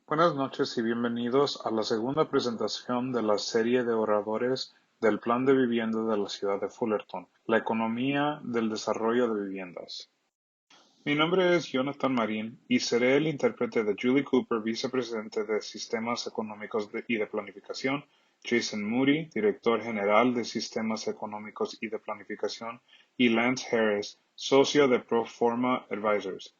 Buenas noches y bienvenidos a la segunda presentación de la serie de oradores del Plan de Vivienda de la ciudad de Fullerton, la economía del desarrollo de viviendas. Mi nombre es Jonathan Marín y seré el intérprete de Julie Cooper, vicepresidente de Sistemas Económicos y de Planificación, Jason Moody, director general de Sistemas Económicos y de Planificación, y Lance Harris, socio de Proforma Advisors.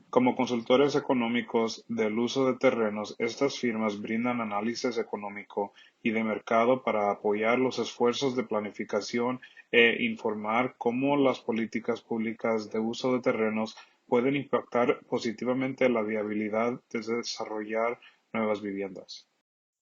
Como consultores económicos del uso de terrenos, estas firmas brindan análisis económico y de mercado para apoyar los esfuerzos de planificación e informar cómo las políticas públicas de uso de terrenos pueden impactar positivamente la viabilidad de desarrollar nuevas viviendas.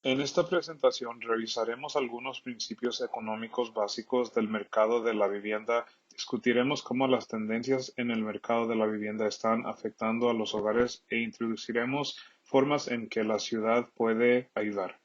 En esta presentación revisaremos algunos principios económicos básicos del mercado de la vivienda, discutiremos cómo las tendencias en el mercado de la vivienda están afectando a los hogares e introduciremos formas en que la ciudad puede ayudar.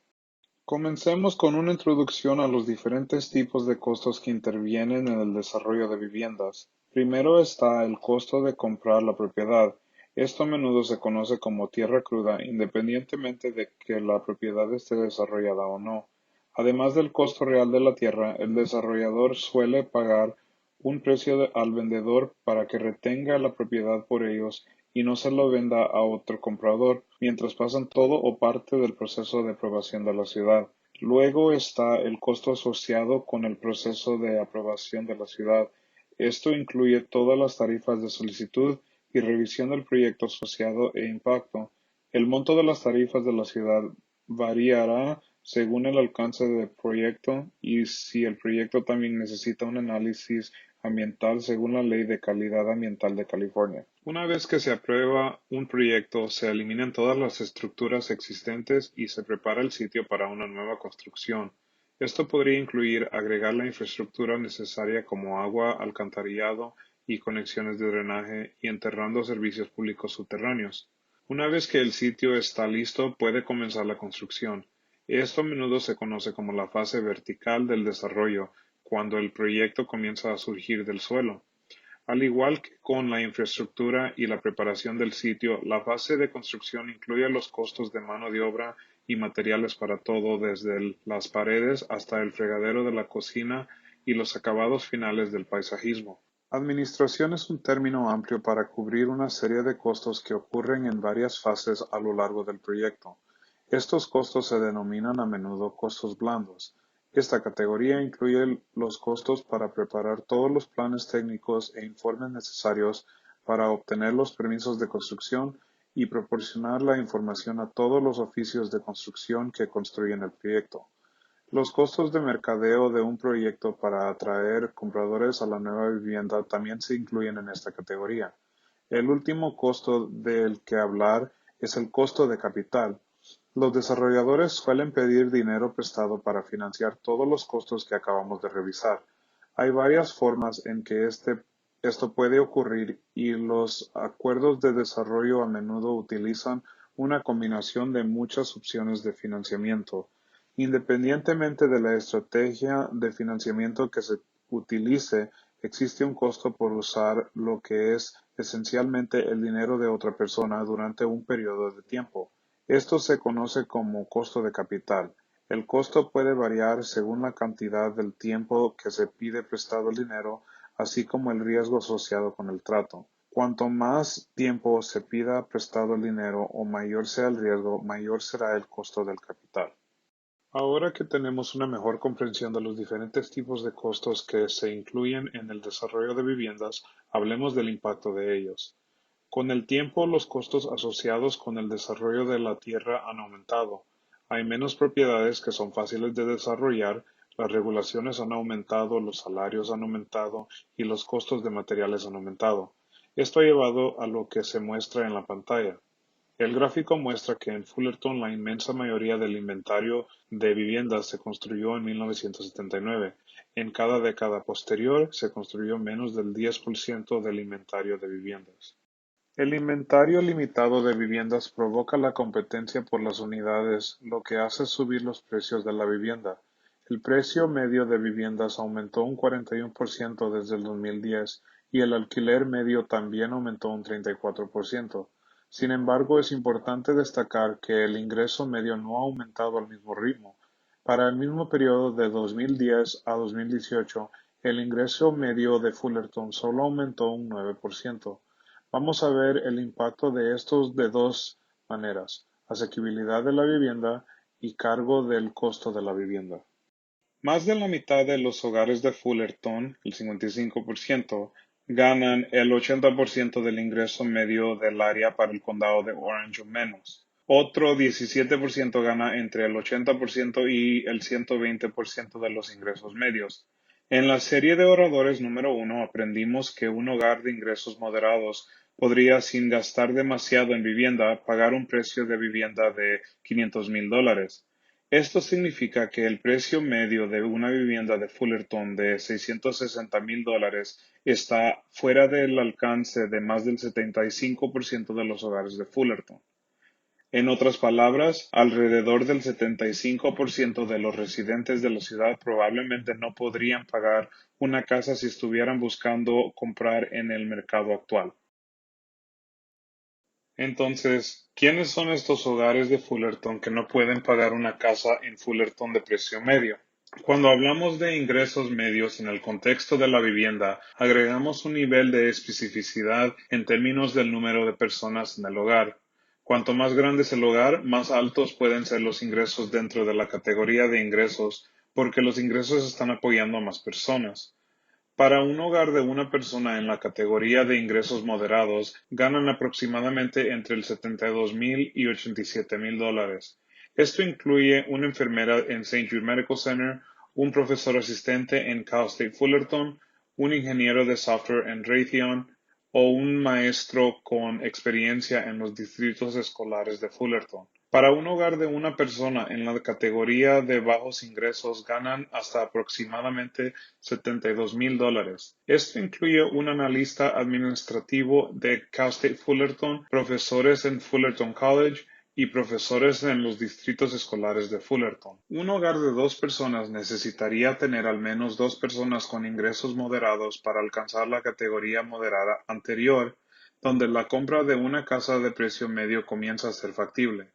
Comencemos con una introducción a los diferentes tipos de costos que intervienen en el desarrollo de viviendas. Primero está el costo de comprar la propiedad. Esto a menudo se conoce como tierra cruda, independientemente de que la propiedad esté desarrollada o no. Además del costo real de la tierra, el desarrollador suele pagar un precio al vendedor para que retenga la propiedad por ellos y no se lo venda a otro comprador, mientras pasan todo o parte del proceso de aprobación de la ciudad. Luego está el costo asociado con el proceso de aprobación de la ciudad. Esto incluye todas las tarifas de solicitud y revisión del proyecto asociado e impacto. El monto de las tarifas de la ciudad variará según el alcance del proyecto y si el proyecto también necesita un análisis ambiental según la Ley de Calidad Ambiental de California. Una vez que se aprueba un proyecto, se eliminan todas las estructuras existentes y se prepara el sitio para una nueva construcción. Esto podría incluir agregar la infraestructura necesaria como agua, alcantarillado y conexiones de drenaje y enterrando servicios públicos subterráneos. Una vez que el sitio está listo, puede comenzar la construcción. Esto a menudo se conoce como la fase vertical del desarrollo, cuando el proyecto comienza a surgir del suelo. Al igual que con la infraestructura y la preparación del sitio, la fase de construcción incluye los costos de mano de obra y materiales para todo, desde las paredes hasta el fregadero de la cocina y los acabados finales del paisajismo. Administración es un término amplio para cubrir una serie de costos que ocurren en varias fases a lo largo del proyecto. Estos costos se denominan a menudo costos blandos. Esta categoría incluye los costos para preparar todos los planes técnicos e informes necesarios para obtener los permisos de construcción y proporcionar la información a todos los oficios de construcción que construyen el proyecto. Los costos de mercadeo de un proyecto para atraer compradores a la nueva vivienda también se incluyen en esta categoría. El último costo del que hablar es el costo de capital. Los desarrolladores suelen pedir dinero prestado para financiar todos los costos que acabamos de revisar. Hay varias formas en que esto puede ocurrir y los acuerdos de desarrollo a menudo utilizan una combinación de muchas opciones de financiamiento. Independientemente de la estrategia de financiamiento que se utilice, existe un costo por usar lo que es esencialmente el dinero de otra persona durante un periodo de tiempo. Esto se conoce como costo de capital. El costo puede variar según la cantidad del tiempo que se pide prestado el dinero, así como el riesgo asociado con el trato. Cuanto más tiempo se pida prestado el dinero o mayor sea el riesgo, mayor será el costo del capital. Ahora que tenemos una mejor comprensión de los diferentes tipos de costos que se incluyen en el desarrollo de viviendas, hablemos del impacto de ellos. Con el tiempo, los costos asociados con el desarrollo de la tierra han aumentado. Hay menos propiedades que son fáciles de desarrollar, las regulaciones han aumentado, los salarios han aumentado y los costos de materiales han aumentado. Esto ha llevado a lo que se muestra en la pantalla. El gráfico muestra que en Fullerton la inmensa mayoría del inventario de viviendas se construyó en 1979. En cada década posterior se construyó menos del 10% del inventario de viviendas. El inventario limitado de viviendas provoca la competencia por las unidades, lo que hace subir los precios de la vivienda. El precio medio de viviendas aumentó un 41% desde el 2010 y el alquiler medio también aumentó un 34%. Sin embargo, es importante destacar que el ingreso medio no ha aumentado al mismo ritmo. Para el mismo periodo de 2010 a 2018, el ingreso medio de Fullerton solo aumentó un 9%. Vamos a ver el impacto de estos de dos maneras: asequibilidad de la vivienda y cargo del costo de la vivienda. Más de la mitad de los hogares de Fullerton, el 55%, ganan el 80% del ingreso medio del área para el condado de Orange o menos. Otro 17% gana entre el 80% y el 120% de los ingresos medios. En la serie de oradores número 1 aprendimos que un hogar de ingresos moderados podría, sin gastar demasiado en vivienda, pagar un precio de vivienda de $500,000. Esto significa que el precio medio de una vivienda de Fullerton de $660,000 está fuera del alcance de más del 75% de los hogares de Fullerton. En otras palabras, alrededor del 75% de los residentes de la ciudad probablemente no podrían pagar una casa si estuvieran buscando comprar en el mercado actual. Entonces, ¿quiénes son estos hogares de Fullerton que no pueden pagar una casa en Fullerton de precio medio? Cuando hablamos de ingresos medios en el contexto de la vivienda, agregamos un nivel de especificidad en términos del número de personas en el hogar. Cuanto más grande es el hogar, más altos pueden ser los ingresos dentro de la categoría de ingresos, porque los ingresos están apoyando a más personas. Para un hogar de una persona en la categoría de ingresos moderados, ganan aproximadamente entre el $72,000 y $87,000. Esto incluye una enfermera en St. Jude Medical Center, un profesor asistente en Cal State Fullerton, un ingeniero de software en Raytheon o un maestro con experiencia en los distritos escolares de Fullerton. Para un hogar de una persona en la categoría de bajos ingresos ganan hasta aproximadamente $72,000. Esto incluye un analista administrativo de Cal State Fullerton, profesores en Fullerton College y profesores en los distritos escolares de Fullerton. Un hogar de dos personas necesitaría tener al menos dos personas con ingresos moderados para alcanzar la categoría moderada anterior, donde la compra de una casa de precio medio comienza a ser factible.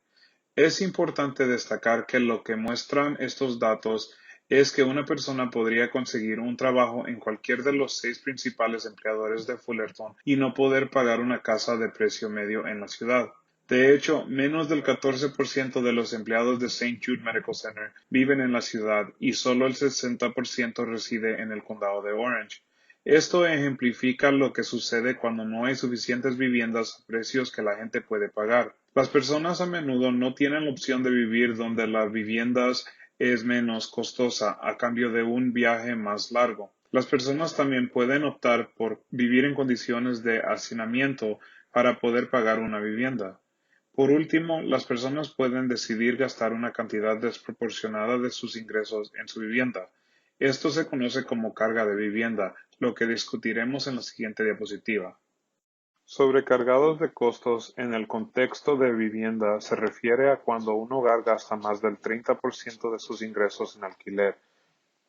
Es importante destacar que lo que muestran estos datos es que una persona podría conseguir un trabajo en cualquier de los 6 principales empleadores de Fullerton y no poder pagar una casa de precio medio en la ciudad. De hecho, menos del 14% de los empleados de St. Jude Medical Center viven en la ciudad y solo el 60% reside en el condado de Orange. Esto ejemplifica lo que sucede cuando no hay suficientes viviendas a precios que la gente puede pagar. Las personas a menudo no tienen la opción de vivir donde las viviendas es menos costosa a cambio de un viaje más largo. Las personas también pueden optar por vivir en condiciones de hacinamiento para poder pagar una vivienda. Por último, las personas pueden decidir gastar una cantidad desproporcionada de sus ingresos en su vivienda. Esto se conoce como carga de vivienda, lo que discutiremos en la siguiente diapositiva. Sobrecargados de costos en el contexto de vivienda se refiere a cuando un hogar gasta más del 30% de sus ingresos en alquiler.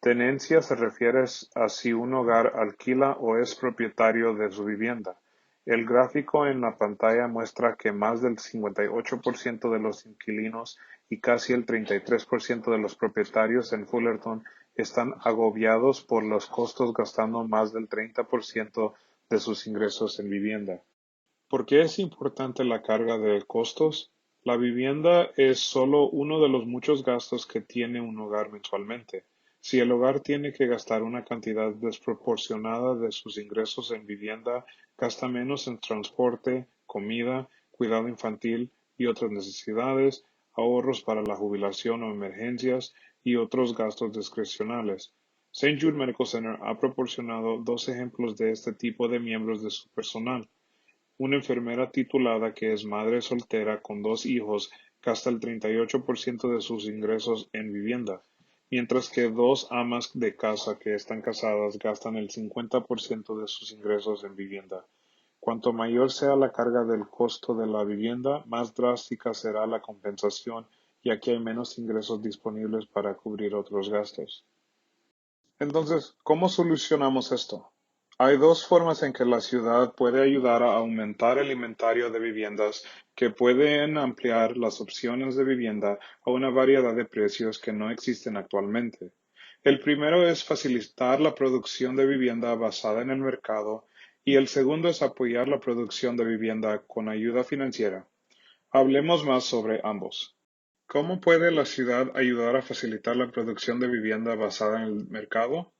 Tenencia se refiere a si un hogar alquila o es propietario de su vivienda. El gráfico en la pantalla muestra que más del 58% de los inquilinos y casi el 33% de los propietarios en Fullerton están agobiados por los costos, gastando más del 30% de sus ingresos en vivienda. ¿Por qué es importante la carga de costos? La vivienda es solo uno de los muchos gastos que tiene un hogar mensualmente. Si el hogar tiene que gastar una cantidad desproporcionada de sus ingresos en vivienda, gasta menos en transporte, comida, cuidado infantil y otras necesidades, ahorros para la jubilación o emergencias y otros gastos discrecionales. St. Jude Medical Center ha proporcionado dos ejemplos de este tipo de miembros de su personal. Una enfermera titulada que es madre soltera con dos hijos gasta el 38% de sus ingresos en vivienda, mientras que dos amas de casa que están casadas gastan el 50% de sus ingresos en vivienda. Cuanto mayor sea la carga del costo de la vivienda, más drástica será la compensación, ya que hay menos ingresos disponibles para cubrir otros gastos. Entonces, ¿cómo solucionamos esto? Hay dos formas en que la ciudad puede ayudar a aumentar el inventario de viviendas que pueden ampliar las opciones de vivienda a una variedad de precios que no existen actualmente. El primero es facilitar la producción de vivienda basada en el mercado y el segundo es apoyar la producción de vivienda con ayuda financiera. Hablemos más sobre ambos. ¿Cómo puede la ciudad ayudar a facilitar la producción de vivienda basada en el mercado?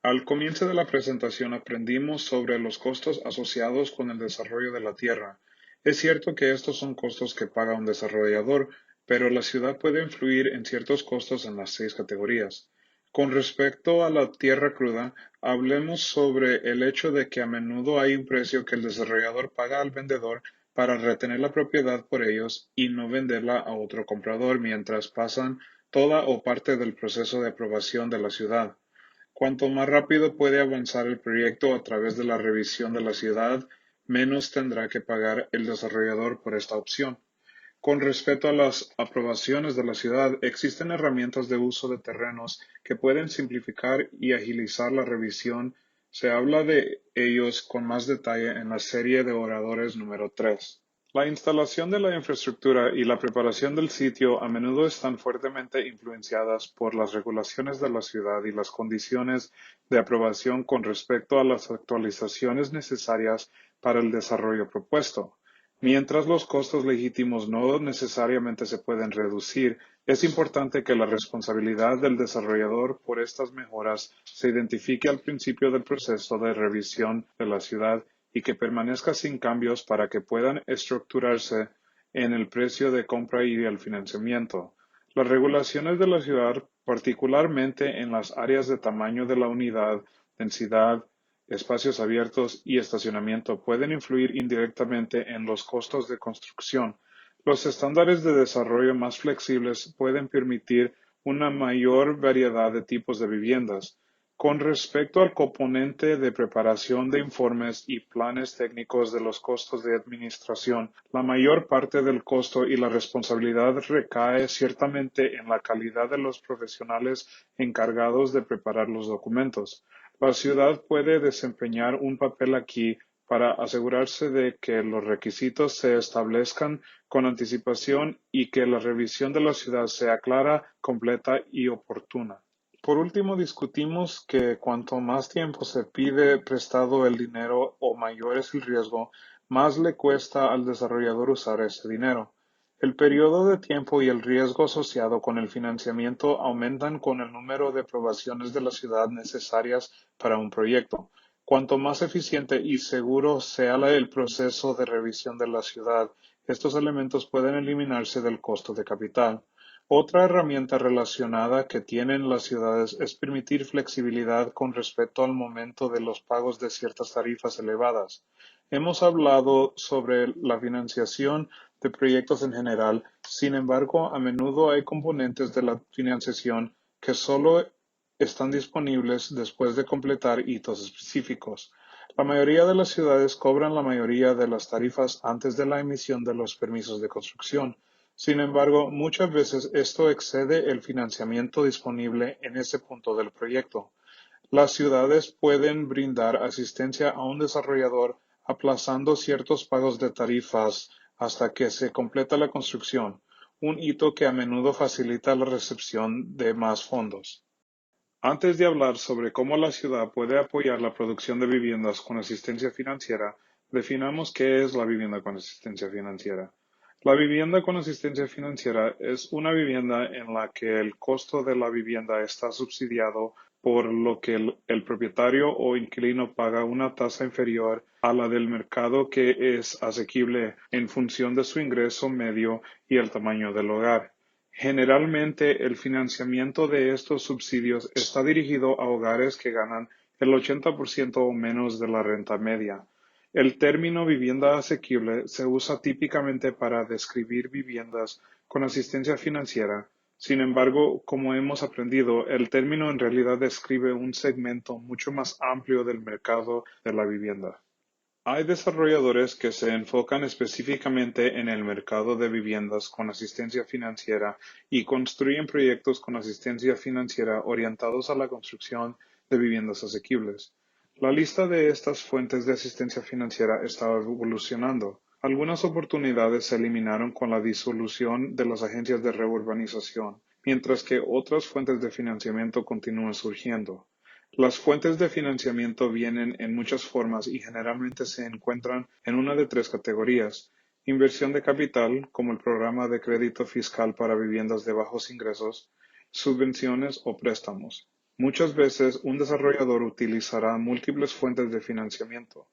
Al comienzo de la presentación aprendimos sobre los costos asociados con el desarrollo de la tierra. Es cierto que estos son costos que paga un desarrollador, pero la ciudad puede influir en ciertos costos en las seis categorías. Con respecto a la tierra cruda, hablemos sobre el hecho de que a menudo hay un precio que el desarrollador paga al vendedor para retener la propiedad por ellos y no venderla a otro comprador mientras pasan toda o parte del proceso de aprobación de la ciudad. Cuanto más rápido puede avanzar el proyecto a través de la revisión de la ciudad, menos tendrá que pagar el desarrollador por esta opción. Con respecto a las aprobaciones de la ciudad, existen herramientas de uso de terrenos que pueden simplificar y agilizar la revisión. Se habla de ellos con más detalle en la serie de oradores número 3. La instalación de la infraestructura y la preparación del sitio a menudo están fuertemente influenciadas por las regulaciones de la ciudad y las condiciones de aprobación con respecto a las actualizaciones necesarias para el desarrollo propuesto. Mientras los costos legítimos no necesariamente se pueden reducir, es importante que la responsabilidad del desarrollador por estas mejoras se identifique al principio del proceso de revisión de la ciudad y que permanezca sin cambios para que puedan estructurarse en el precio de compra y el financiamiento. Las regulaciones de la ciudad, particularmente en las áreas de tamaño de la unidad, densidad, espacios abiertos y estacionamiento, pueden influir indirectamente en los costos de construcción. Los estándares de desarrollo más flexibles pueden permitir una mayor variedad de tipos de viviendas. Con respecto al componente de preparación de informes y planes técnicos de los costos de administración, la mayor parte del costo y la responsabilidad recae ciertamente en la calidad de los profesionales encargados de preparar los documentos. La ciudad puede desempeñar un papel aquí para asegurarse de que los requisitos se establezcan con anticipación y que la revisión de la ciudad sea clara, completa y oportuna. Por último, discutimos que cuanto más tiempo se pide prestado el dinero o mayor es el riesgo, más le cuesta al desarrollador usar ese dinero. El periodo de tiempo y el riesgo asociado con el financiamiento aumentan con el número de aprobaciones de la ciudad necesarias para un proyecto. Cuanto más eficiente y seguro sea el proceso de revisión de la ciudad, estos elementos pueden eliminarse del costo de capital. Otra herramienta relacionada que tienen las ciudades es permitir flexibilidad con respecto al momento de los pagos de ciertas tarifas elevadas. Hemos hablado sobre la financiación de proyectos en general, sin embargo, a menudo hay componentes de la financiación que solo están disponibles después de completar hitos específicos. La mayoría de las ciudades cobran la mayoría de las tarifas antes de la emisión de los permisos de construcción. Sin embargo, muchas veces esto excede el financiamiento disponible en ese punto del proyecto. Las ciudades pueden brindar asistencia a un desarrollador aplazando ciertos pagos de tarifas hasta que se completa la construcción, un hito que a menudo facilita la recepción de más fondos. Antes de hablar sobre cómo la ciudad puede apoyar la producción de viviendas con asistencia financiera, definamos qué es la vivienda con asistencia financiera. La vivienda con asistencia financiera es una vivienda en la que el costo de la vivienda está subsidiado por lo que el propietario o inquilino paga una tasa inferior a la del mercado que es asequible en función de su ingreso medio y el tamaño del hogar. Generalmente, el financiamiento de estos subsidios está dirigido a hogares que ganan el 80% o menos de la renta media. El término vivienda asequible se usa típicamente para describir viviendas con asistencia financiera. Sin embargo, como hemos aprendido, el término en realidad describe un segmento mucho más amplio del mercado de la vivienda. Hay desarrolladores que se enfocan específicamente en el mercado de viviendas con asistencia financiera y construyen proyectos con asistencia financiera orientados a la construcción de viviendas asequibles. La lista de estas fuentes de asistencia financiera estaba evolucionando. Algunas oportunidades se eliminaron con la disolución de las agencias de reurbanización, mientras que otras fuentes de financiamiento continúan surgiendo. Las fuentes de financiamiento vienen en muchas formas y generalmente se encuentran en una de tres categorías: inversión de capital, como el programa de crédito fiscal para viviendas de bajos ingresos; subvenciones o préstamos. Muchas veces un desarrollador utilizará múltiples fuentes de financiamiento.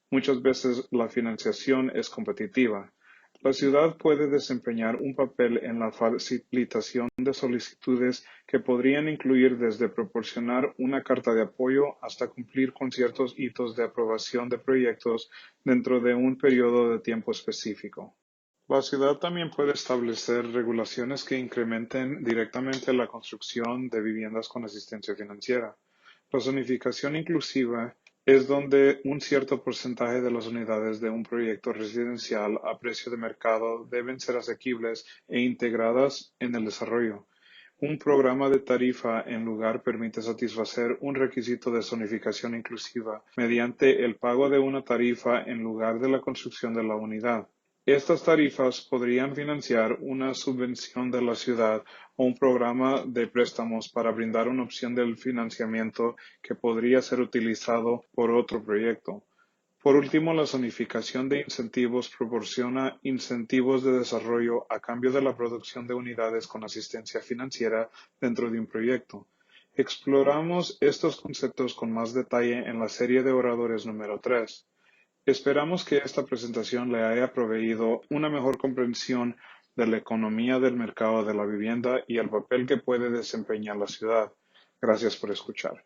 Muchas veces la financiación es competitiva. La ciudad puede desempeñar un papel en la facilitación de solicitudes que podrían incluir desde proporcionar una carta de apoyo hasta cumplir con ciertos hitos de aprobación de proyectos dentro de un periodo de tiempo específico. La ciudad también puede establecer regulaciones que incrementen directamente la construcción de viviendas con asistencia financiera. La zonificación inclusiva es donde un cierto porcentaje de las unidades de un proyecto residencial a precio de mercado deben ser asequibles e integradas en el desarrollo. Un programa de tarifa en lugar permite satisfacer un requisito de zonificación inclusiva mediante el pago de una tarifa en lugar de la construcción de la unidad. Estas tarifas podrían financiar una subvención de la ciudad o un programa de préstamos para brindar una opción del financiamiento que podría ser utilizado por otro proyecto. Por último, la zonificación de incentivos proporciona incentivos de desarrollo a cambio de la producción de unidades con asistencia financiera dentro de un proyecto. Exploramos estos conceptos con más detalle en la serie de oradores número 3. Esperamos que esta presentación le haya proveído una mejor comprensión de la economía del mercado de la vivienda y el papel que puede desempeñar la ciudad. Gracias por escuchar.